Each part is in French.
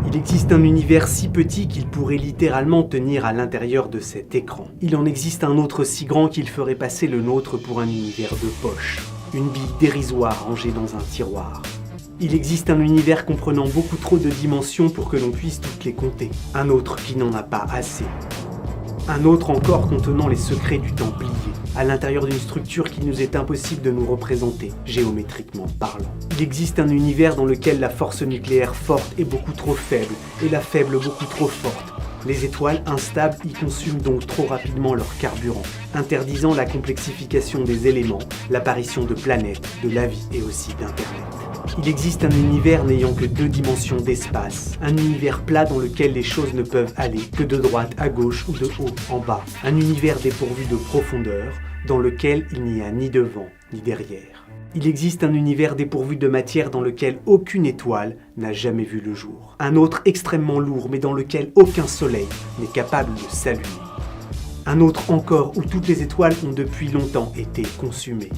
Il existe un univers si petit qu'il pourrait littéralement tenir à l'intérieur de cet écran. Il en existe un autre si grand qu'il ferait passer le nôtre pour un univers de poche. Une bille dérisoire rangée dans un tiroir. Il existe un univers comprenant beaucoup trop de dimensions pour que l'on puisse toutes les compter. Un autre qui n'en a pas assez. Un autre encore contenant les secrets du temps plié, à l'intérieur d'une structure qu'il nous est impossible de nous représenter, géométriquement parlant. Il existe un univers dans lequel la force nucléaire forte est beaucoup trop faible, et la faible beaucoup trop forte. Les étoiles instables y consument donc trop rapidement leur carburant, interdisant la complexification des éléments, l'apparition de planètes, de la vie et aussi d'Internet. Il existe un univers n'ayant que 2 dimensions d'espace, un univers plat dans lequel les choses ne peuvent aller que de droite à gauche ou de haut en bas, un univers dépourvu de profondeur, dans lequel il n'y a ni devant ni derrière. Il existe un univers dépourvu de matière dans lequel aucune étoile n'a jamais vu le jour, un autre extrêmement lourd mais dans lequel aucun soleil n'est capable de s'allumer. Un autre encore où toutes les étoiles ont depuis longtemps été consumées.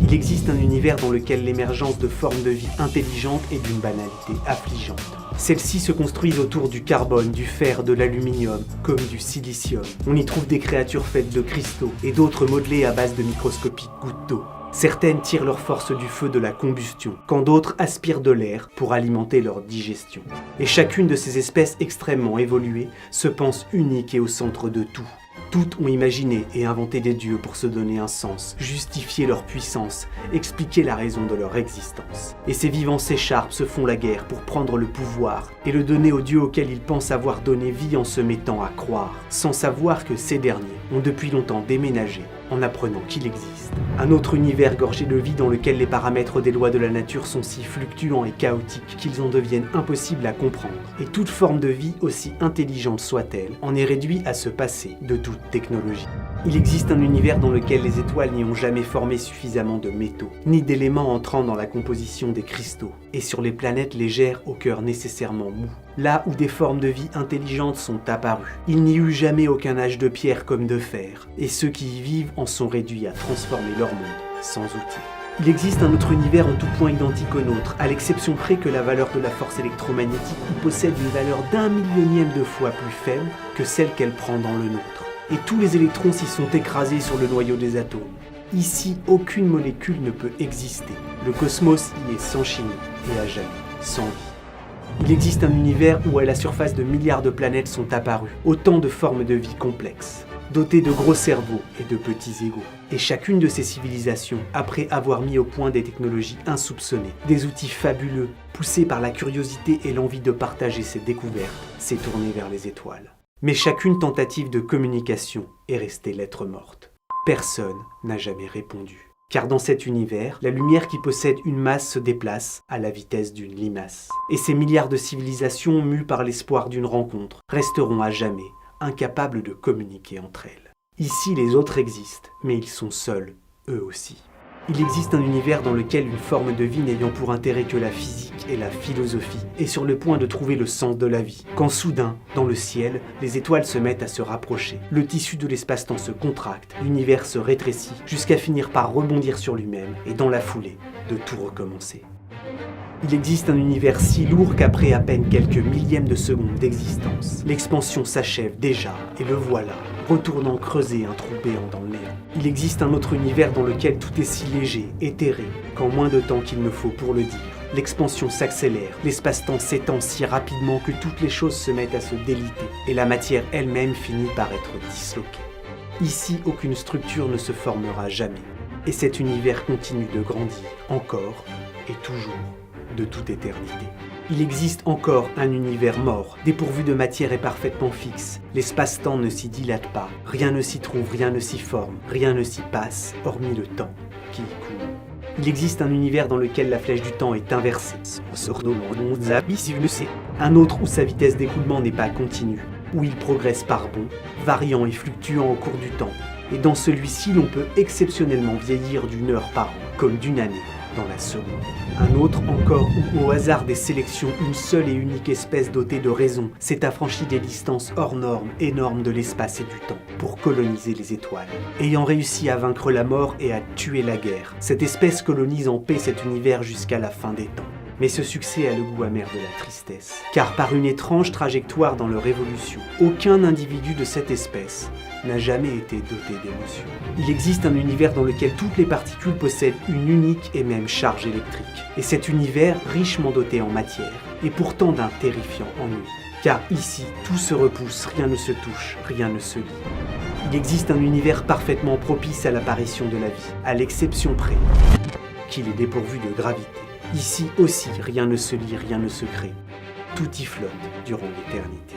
Il existe un univers dans lequel l'émergence de formes de vie intelligentes est d'une banalité affligeante. Celles-ci se construisent autour du carbone, du fer, de l'aluminium, comme du silicium. On y trouve des créatures faites de cristaux et d'autres modelées à base de microscopiques gouttes d'eau. Certaines tirent leur force du feu de la combustion, quand d'autres aspirent de l'air pour alimenter leur digestion. Et chacune de ces espèces extrêmement évoluées se pense unique et au centre de tout. Toutes ont imaginé et inventé des dieux pour se donner un sens, justifier leur puissance, expliquer la raison de leur existence. Et ces vivants s'écharpent, se font la guerre pour prendre le pouvoir et le donner aux dieux auxquels ils pensent avoir donné vie en se mettant à croire, sans savoir que ces derniers ont depuis longtemps déménagé en apprenant qu'il existe. Un autre univers gorgé de vie dans lequel les paramètres des lois de la nature sont si fluctuants et chaotiques qu'ils en deviennent impossibles à comprendre. Et toute forme de vie, aussi intelligente soit-elle, en est réduite à se passer de toute technologie. Il existe un univers dans lequel les étoiles n'y ont jamais formé suffisamment de métaux, ni d'éléments entrant dans la composition des cristaux, et sur les planètes légères au cœur nécessairement mou. Là où des formes de vie intelligentes sont apparues, il n'y eut jamais aucun âge de pierre comme de fer, et ceux qui y vivent en sont réduits à transformer leur monde sans outils. Il existe un autre univers en tout point identique au nôtre, à l'exception près que la valeur de la force électromagnétique y possède une valeur d'1 millionième de fois plus faible que celle qu'elle prend dans le nôtre. Et tous les électrons s'y sont écrasés sur le noyau des atomes. Ici, aucune molécule ne peut exister. Le cosmos y est sans chimie et à jamais sans vie. Il existe un univers où à la surface de milliards de planètes sont apparues autant de formes de vie complexes, dotées de gros cerveaux et de petits égos. Et chacune de ces civilisations, après avoir mis au point des technologies insoupçonnées, des outils fabuleux, poussés par la curiosité et l'envie de partager ses découvertes, s'est tournée vers les étoiles. Mais chacune tentative de communication est restée lettre morte. Personne n'a jamais répondu. Car dans cet univers, la lumière qui possède une masse se déplace à la vitesse d'une limace. Et ces milliards de civilisations, mues par l'espoir d'une rencontre, resteront à jamais incapables de communiquer entre elles. Ici, les autres existent, mais ils sont seuls, eux aussi. Il existe un univers dans lequel une forme de vie n'ayant pour intérêt que la physique et la philosophie est sur le point de trouver le sens de la vie. Quand soudain, dans le ciel, les étoiles se mettent à se rapprocher. Le tissu de l'espace-temps se contracte, l'univers se rétrécit, jusqu'à finir par rebondir sur lui-même et dans la foulée, de tout recommencer. Il existe un univers si lourd qu'après à peine quelques millièmes de secondes d'existence, l'expansion s'achève déjà, et le voilà, retournant creuser un trou béant dans le néant. Il existe un autre univers dans lequel tout est si léger, éthéré, qu'en moins de temps qu'il ne faut pour le dire, l'expansion s'accélère, l'espace-temps s'étend si rapidement que toutes les choses se mettent à se déliter, et la matière elle-même finit par être disloquée. Ici, aucune structure ne se formera jamais, et cet univers continue de grandir, encore et toujours, de toute éternité. Il existe encore un univers mort, dépourvu de matière et parfaitement fixe. L'espace-temps ne s'y dilate pas, rien ne s'y trouve, rien ne s'y forme, rien ne s'y passe, hormis le temps qui y coule. Il existe un univers dans lequel la flèche du temps est inversée. Un autre où sa vitesse d'écoulement n'est pas continue, où il progresse par bonds, variant et fluctuant au cours du temps. Et dans celui-ci, l'on peut exceptionnellement vieillir d'une heure par an, comme d'une année dans la seconde. Un autre encore où, au hasard des sélections, une seule et unique espèce dotée de raison s'est affranchie des distances hors normes, énormes de l'espace et du temps, pour coloniser les étoiles. Ayant réussi à vaincre la mort et à tuer la guerre, cette espèce colonise en paix cet univers jusqu'à la fin des temps. Mais ce succès a le goût amer de la tristesse, car par une étrange trajectoire dans leur évolution, aucun individu de cette espèce n'a jamais été doté d'émotions. Il existe un univers dans lequel toutes les particules possèdent une unique et même charge électrique. Et cet univers richement doté en matière, et pourtant d'un terrifiant ennui. Car ici, tout se repousse, rien ne se touche, rien ne se lie. Il existe un univers parfaitement propice à l'apparition de la vie, à l'exception près qu'il est dépourvu de gravité. Ici aussi, rien ne se lie, rien ne se crée. Tout y flotte durant l'éternité.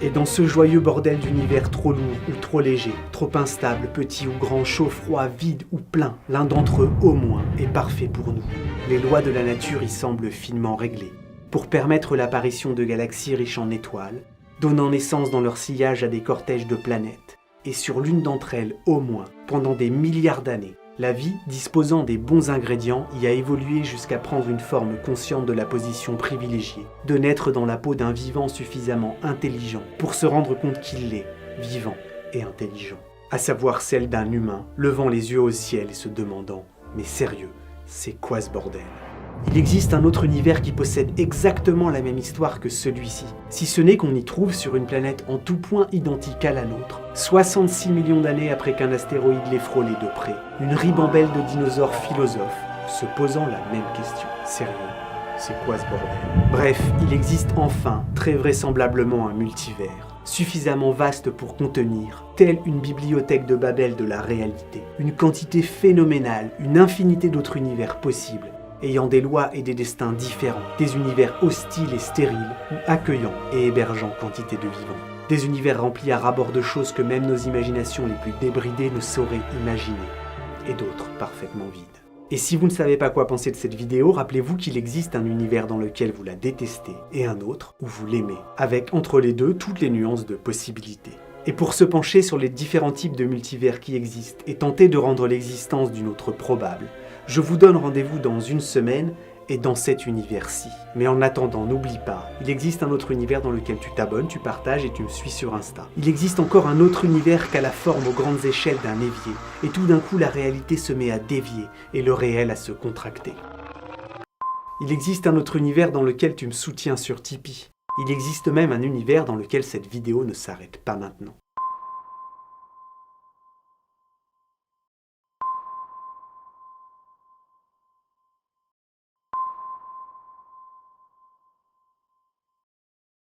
Et dans ce joyeux bordel d'univers trop lourd ou trop léger, trop instable, petit ou grand, chaud, froid, vide ou plein, l'un d'entre eux au moins est parfait pour nous. Les lois de la nature y semblent finement réglées, pour permettre l'apparition de galaxies riches en étoiles, donnant naissance dans leur sillage à des cortèges de planètes. Et sur l'une d'entre elles, au moins, pendant des milliards d'années, la vie, disposant des bons ingrédients, y a évolué jusqu'à prendre une forme consciente de la position privilégiée, de naître dans la peau d'un vivant suffisamment intelligent pour se rendre compte qu'il l'est, vivant et intelligent. À savoir celle d'un humain, levant les yeux au ciel et se demandant « Mais sérieux, c'est quoi ce bordel ?» Il existe un autre univers qui possède exactement la même histoire que celui-ci, si ce n'est qu'on y trouve sur une planète en tout point identique à la nôtre, 66 millions d'années après qu'un astéroïde l'ait frôlé de près, une ribambelle de dinosaures philosophes se posant la même question. Sérieux, c'est quoi ce bordel? Bref, il existe enfin, très vraisemblablement, un multivers, suffisamment vaste pour contenir, telle une bibliothèque de Babel de la réalité, une quantité phénoménale, une infinité d'autres univers possibles, ayant des lois et des destins différents, des univers hostiles et stériles, ou accueillants et hébergeant quantité de vivants. Des univers remplis à ras-bord de choses que même nos imaginations les plus débridées ne sauraient imaginer, et d'autres parfaitement vides. Et si vous ne savez pas quoi penser de cette vidéo, rappelez-vous qu'il existe un univers dans lequel vous la détestez, et un autre où vous l'aimez, avec entre les deux toutes les nuances de possibilités. Et pour se pencher sur les différents types de multivers qui existent, et tenter de rendre l'existence d'une autre probable, je vous donne rendez-vous dans une semaine et dans cet univers-ci. Mais en attendant, n'oublie pas, il existe un autre univers dans lequel tu t'abonnes, tu partages et tu me suis sur Insta. Il existe encore un autre univers qu'à la forme aux grandes échelles d'un évier, et tout d'un coup la réalité se met à dévier et le réel à se contracter. Il existe un autre univers dans lequel tu me soutiens sur Tipeee. Il existe même un univers dans lequel cette vidéo ne s'arrête pas maintenant.